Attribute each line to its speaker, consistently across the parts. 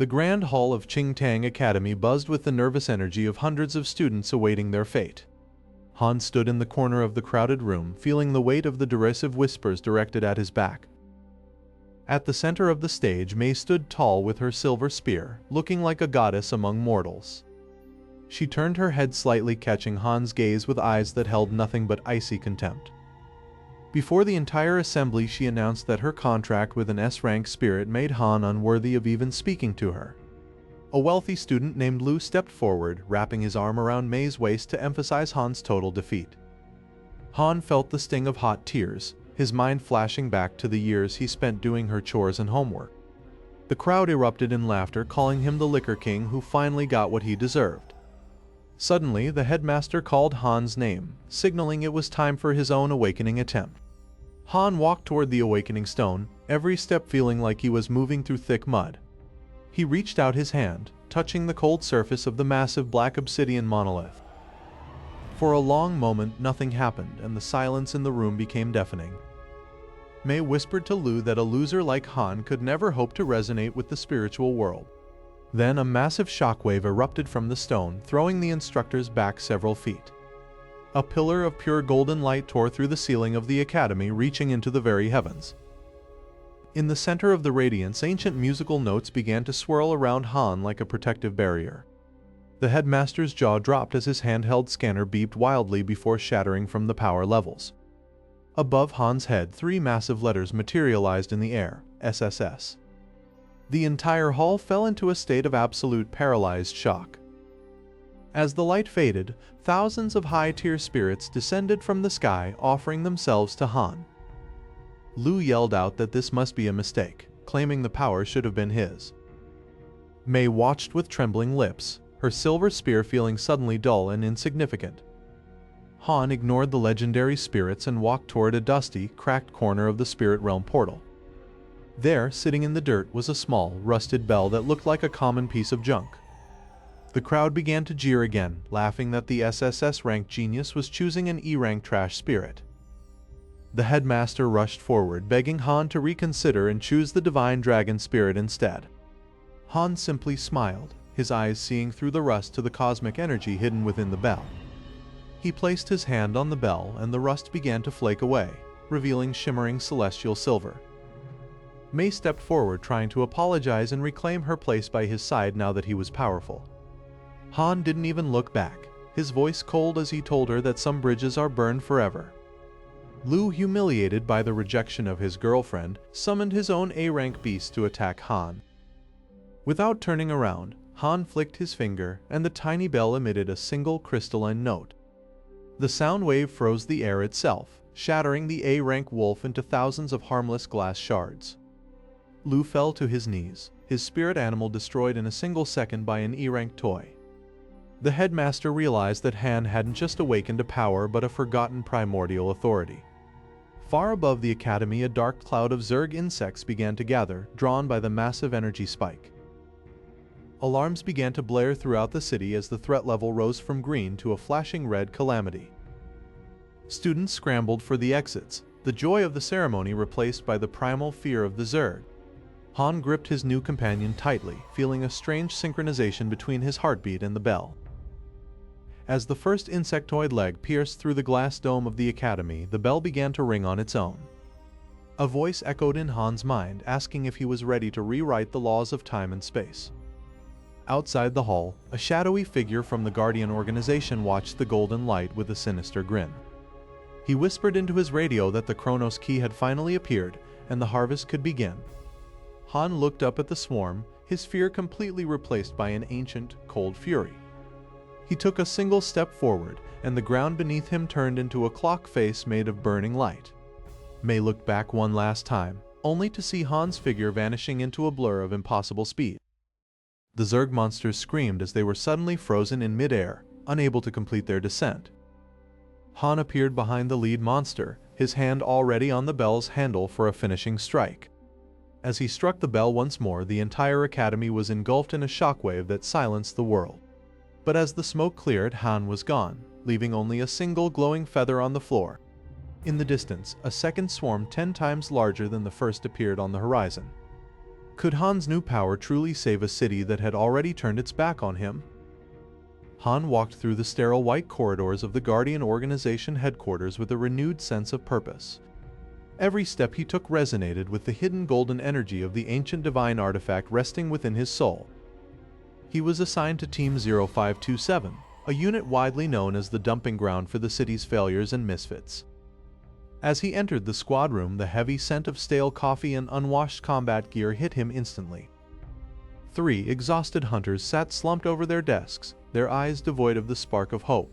Speaker 1: The grand hall of Qingtang Academy buzzed with the nervous energy of hundreds of students awaiting their fate. Han stood in the corner of the crowded room, feeling the weight of the derisive whispers directed at his back. At the center of the stage, Mei stood tall with her silver spear, looking like a goddess among mortals. She turned her head slightly, catching Han's gaze with eyes that held nothing but icy contempt. Before the entire assembly, she announced that her contract with an S-rank spirit made Han unworthy of even speaking to her. A wealthy student named Lu stepped forward, wrapping his arm around Mei's waist to emphasize Han's total defeat. Han felt the sting of hot tears, his mind flashing back to the years he spent doing her chores and homework. The crowd erupted in laughter, calling him the Liquor King who finally got what he deserved. Suddenly, the headmaster called Han's name, signaling it was time for his own awakening attempt. Han walked toward the awakening stone, every step feeling like he was moving through thick mud. He reached out his hand, touching the cold surface of the massive black obsidian monolith. For a long moment, nothing happened, and the silence in the room became deafening. Mei whispered to Lu that a loser like Han could never hope to resonate with the spiritual world. Then a massive shockwave erupted from the stone, throwing the instructors back several feet. A pillar of pure golden light tore through the ceiling of the academy, reaching into the very heavens. In the center of the radiance, ancient musical notes began to swirl around Han like a protective barrier. The headmaster's jaw dropped as his handheld scanner beeped wildly before shattering from the power levels. Above Han's head, 3 massive letters materialized in the air: SSS. The entire hall fell into a state of absolute paralyzed shock. As the light faded, thousands of high-tier spirits descended from the sky, offering themselves to Han. Lu yelled out that this must be a mistake, claiming the power should have been his. Mei watched with trembling lips, her silver spear feeling suddenly dull and insignificant. Han ignored the legendary spirits and walked toward a dusty, cracked corner of the spirit realm portal. There, sitting in the dirt, was a small, rusted bell that looked like a common piece of junk. The crowd began to jeer again, laughing that the SSS-Rank genius was choosing an E-rank trash spirit. The headmaster rushed forward, begging Han to reconsider and choose the divine dragon spirit instead. Han simply smiled, his eyes seeing through the rust to the cosmic energy hidden within the bell. He placed his hand on the bell, and the rust began to flake away, revealing shimmering celestial silver. Mei stepped forward, trying to apologize and reclaim her place by his side now that he was powerful. Han didn't even look back, his voice cold as he told her that some bridges are burned forever. Lu, humiliated by the rejection of his girlfriend, summoned his own A-rank beast to attack Han. Without turning around, Han flicked his finger, and the tiny bell emitted a single crystalline note. The sound wave froze the air itself, shattering the A-rank wolf into thousands of harmless glass shards. Lu fell to his knees, his spirit animal destroyed in a single second by an E-rank toy. The headmaster realized that Han hadn't just awakened to power but a forgotten primordial authority. Far above the academy, a dark cloud of Zerg insects began to gather, drawn by the massive energy spike. Alarms began to blare throughout the city as the threat level rose from green to a flashing red calamity. Students scrambled for the exits, the joy of the ceremony replaced by the primal fear of the Zerg. Han gripped his new companion tightly, feeling a strange synchronization between his heartbeat and the bell. As the first insectoid leg pierced through the glass dome of the academy, the bell began to ring on its own. A voice echoed in Han's mind, asking if he was ready to rewrite the laws of time and space. Outside the hall, a shadowy figure from the Guardian organization watched the golden light with a sinister grin. He whispered into his radio that the Chronos key had finally appeared, and the harvest could begin. Han looked up at the swarm, his fear completely replaced by an ancient, cold fury. He took a single step forward, and the ground beneath him turned into a clock face made of burning light. Mei looked back one last time, only to see Han's figure vanishing into a blur of impossible speed. The Zerg monsters screamed as they were suddenly frozen in mid-air, unable to complete their descent. Han appeared behind the lead monster, his hand already on the bell's handle for a finishing strike. As he struck the bell once more, the entire academy was engulfed in a shockwave that silenced the world. But as the smoke cleared, Han was gone, leaving only a single glowing feather on the floor. In the distance, a second swarm 10 times larger than the first appeared on the horizon. Could Han's new power truly save a city that had already turned its back on him? Han walked through the sterile white corridors of the Guardian Organization headquarters with a renewed sense of purpose. Every step he took resonated with the hidden golden energy of the ancient divine artifact resting within his soul. He was assigned to Team 0527, a unit widely known as the dumping ground for the city's failures and misfits. As he entered the squad room, the heavy scent of stale coffee and unwashed combat gear hit him instantly. 3 exhausted hunters sat slumped over their desks, their eyes devoid of the spark of hope.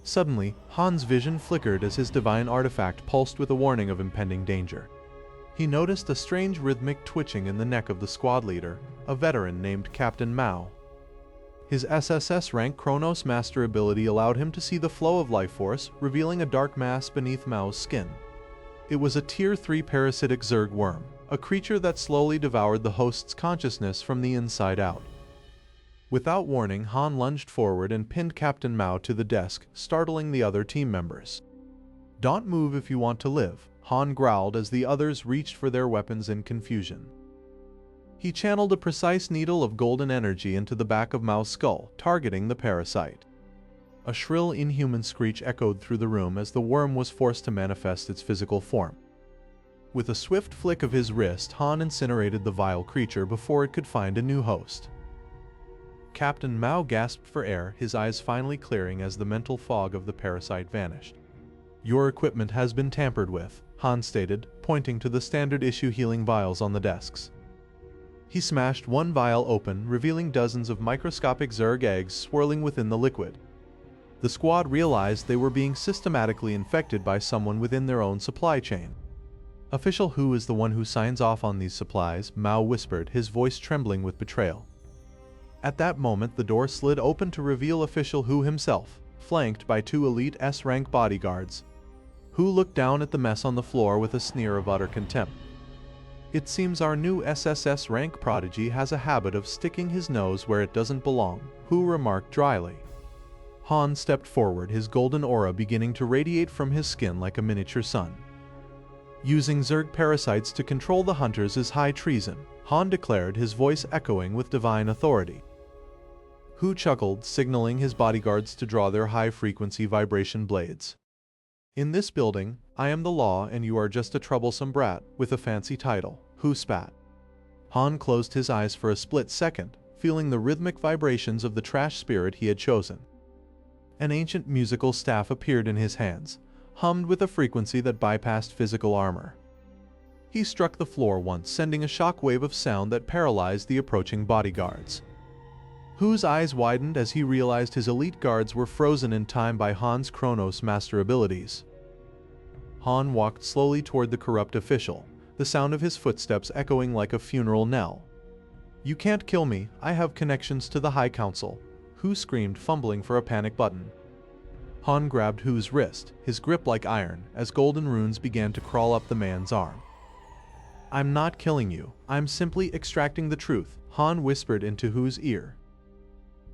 Speaker 1: Suddenly, Han's vision flickered as his divine artifact pulsed with a warning of impending danger. He noticed a strange rhythmic twitching in the neck of the squad leader, a veteran named Captain Mao. His SSS-Rank Chronos master ability allowed him to see the flow of life force, revealing a dark mass beneath Mao's skin. It was a Tier 3 parasitic Zerg worm, a creature that slowly devoured the host's consciousness from the inside out. Without warning, Han lunged forward and pinned Captain Mao to the desk, startling the other team members. "Don't move if you want to live," Han growled as the others reached for their weapons in confusion. He channeled a precise needle of golden energy into the back of Mao's skull, targeting the parasite. A shrill, inhuman screech echoed through the room as the worm was forced to manifest its physical form. With a swift flick of his wrist, Han incinerated the vile creature before it could find a new host. Captain Mao gasped for air, his eyes finally clearing as the mental fog of the parasite vanished. "Your equipment has been tampered with," Han stated, pointing to the standard-issue healing vials on the desks. He smashed one vial open, revealing dozens of microscopic Zerg eggs swirling within the liquid. The squad realized they were being systematically infected by someone within their own supply chain. "Official Who is the one who signs off on these supplies?" Mao whispered, his voice trembling with betrayal. At that moment, the door slid open to reveal Official Who himself, flanked by 2 elite S-rank bodyguards. Who looked down at the mess on the floor with a sneer of utter contempt. "It seems our new SSS-Rank prodigy has a habit of sticking his nose where it doesn't belong," Who remarked dryly. Han stepped forward, his golden aura beginning to radiate from his skin like a miniature sun. "Using Zerg parasites to control the hunters is high treason," Han declared, his voice echoing with divine authority. Who chuckled, signaling his bodyguards to draw their high-frequency vibration blades. "In this building, I am the law and you are just a troublesome brat with a fancy title," Who spat. Han closed his eyes for a split second, feeling the rhythmic vibrations of the trash spirit he had chosen. An ancient musical staff appeared in his hands, hummed with a frequency that bypassed physical armor. He struck the floor once, sending a shockwave of sound that paralyzed the approaching bodyguards. Whose eyes widened as he realized his elite guards were frozen in time by Han's Chronos master abilities. Han walked slowly toward the corrupt official, the sound of his footsteps echoing like a funeral knell. "You can't kill me, I have connections to the High Council," Who screamed, fumbling for a panic button. Han grabbed Who's wrist, his grip like iron, as golden runes began to crawl up the man's arm. "I'm not killing you, I'm simply extracting the truth," Han whispered into Who's ear.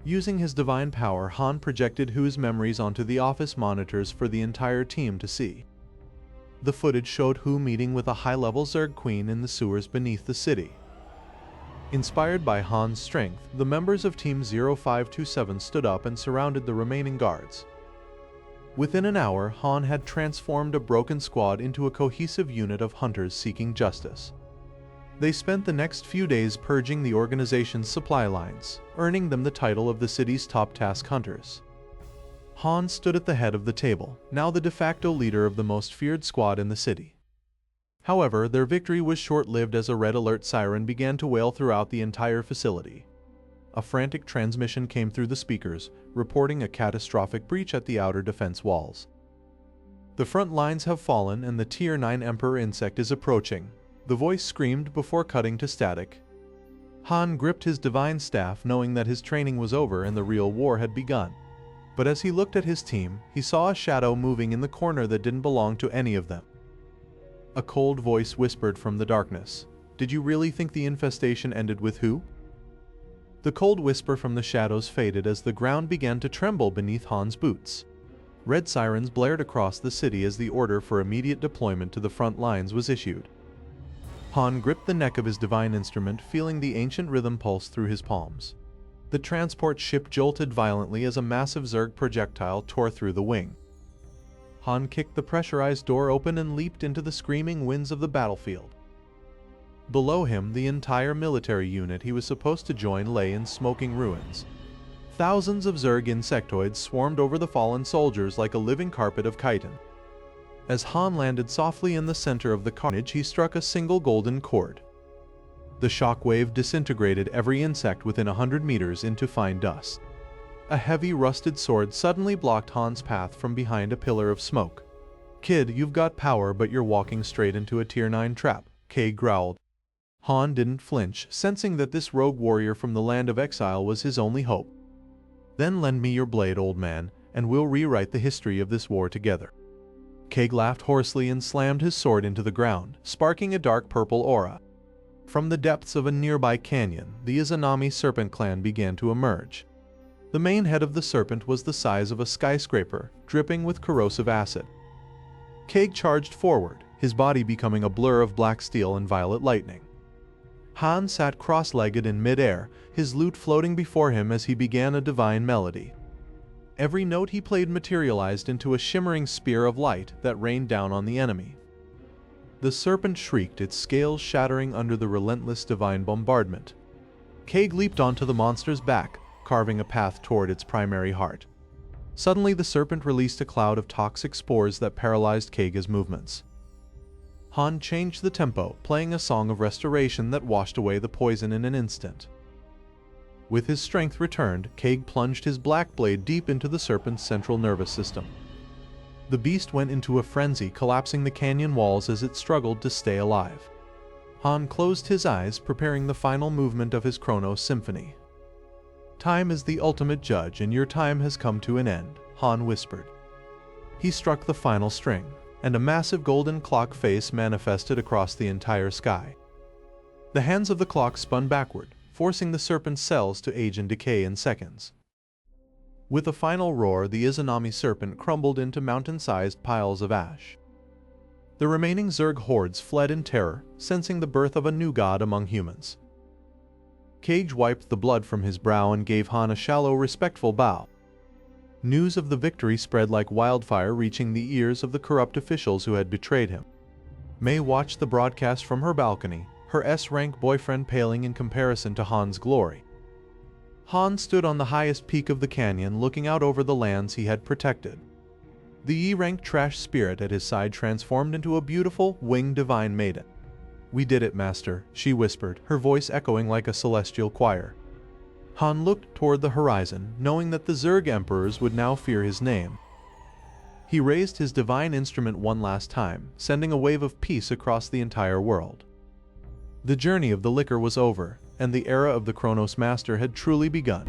Speaker 1: Using his divine power, Han projected Who's memories onto the office monitors for the entire team to see. The footage showed Who meeting with a high-level Zerg queen in the sewers beneath the city. Inspired by Han's strength, the members of Team 0527 stood up and surrounded the remaining guards. Within an hour, Han had transformed a broken squad into a cohesive unit of hunters seeking justice. They spent the next few days purging the organization's supply lines, earning them the title of the city's top task hunters. Han stood at the head of the table, now the de facto leader of the most feared squad in the city. However, their victory was short-lived as a red alert siren began to wail throughout the entire facility. A frantic transmission came through the speakers, reporting a catastrophic breach at the outer defense walls. "The front lines have fallen and the Tier 9 Emperor insect is approaching," the voice screamed before cutting to static. Han gripped his divine staff, knowing that his training was over and the real war had begun. But as he looked at his team, he saw a shadow moving in the corner that didn't belong to any of them. A cold voice whispered from the darkness, "Did you really think the infestation ended with Who?" The cold whisper from the shadows faded as the ground began to tremble beneath Han's boots. Red sirens blared across the city as the order for immediate deployment to the front lines was issued. Han gripped the neck of his divine instrument, feeling the ancient rhythm pulse through his palms. The transport ship jolted violently as a massive Zerg projectile tore through the wing. Han kicked the pressurized door open and leaped into the screaming winds of the battlefield. Below him, the entire military unit he was supposed to join lay in smoking ruins. Thousands of Zerg insectoids swarmed over the fallen soldiers like a living carpet of chitin. As Han landed softly in the center of the carnage, he struck a single golden chord. The shockwave disintegrated every insect within 100 meters into fine dust. A heavy rusted sword suddenly blocked Han's path from behind a pillar of smoke. "Kid, you've got power, but you're walking straight into a Tier 9 trap," Kay growled. Han didn't flinch, sensing that this rogue warrior from the land of exile was his only hope. "Then lend me your blade, old man, and we'll rewrite the history of this war together." Keg laughed hoarsely and slammed his sword into the ground, sparking a dark purple aura. From the depths of a nearby canyon, the Izanami serpent clan began to emerge. The main head of the serpent was the size of a skyscraper, dripping with corrosive acid. Keg charged forward, his body becoming a blur of black steel and violet lightning. Han sat cross-legged in mid-air, his lute floating before him as he began a divine melody. Every note he played materialized into a shimmering spear of light that rained down on the enemy. The serpent shrieked, its scales shattering under the relentless divine bombardment. Keg leaped onto the monster's back, carving a path toward its primary heart. Suddenly the serpent released a cloud of toxic spores that paralyzed Keg's movements. Han changed the tempo, playing a song of restoration that washed away the poison in an instant. With his strength returned, Keg plunged his black blade deep into the serpent's central nervous system. The beast went into a frenzy, collapsing the canyon walls as it struggled to stay alive. Han closed his eyes, preparing the final movement of his Chronos symphony. "Time is the ultimate judge, and your time has come to an end," Han whispered. He struck the final string, and a massive golden clock face manifested across the entire sky. The hands of the clock spun backward, forcing the serpent's cells to age and decay in seconds. With a final roar, the Izanami serpent crumbled into mountain-sized piles of ash. The remaining Zerg hordes fled in terror, sensing the birth of a new god among humans. Keg wiped the blood from his brow and gave Han a shallow, respectful bow. News of the victory spread like wildfire, reaching the ears of the corrupt officials who had betrayed him. May watched the broadcast from her balcony, her S-rank boyfriend paling in comparison to Han's glory. Han stood on the highest peak of the canyon, looking out over the lands he had protected. The E-rank trash spirit at his side transformed into a beautiful, winged divine maiden. "We did it, Master," she whispered, her voice echoing like a celestial choir. Han looked toward the horizon, knowing that the Zerg emperors would now fear his name. He raised his divine instrument one last time, sending a wave of peace across the entire world. The journey of the liquor was over, and the era of the Chronos Master had truly begun.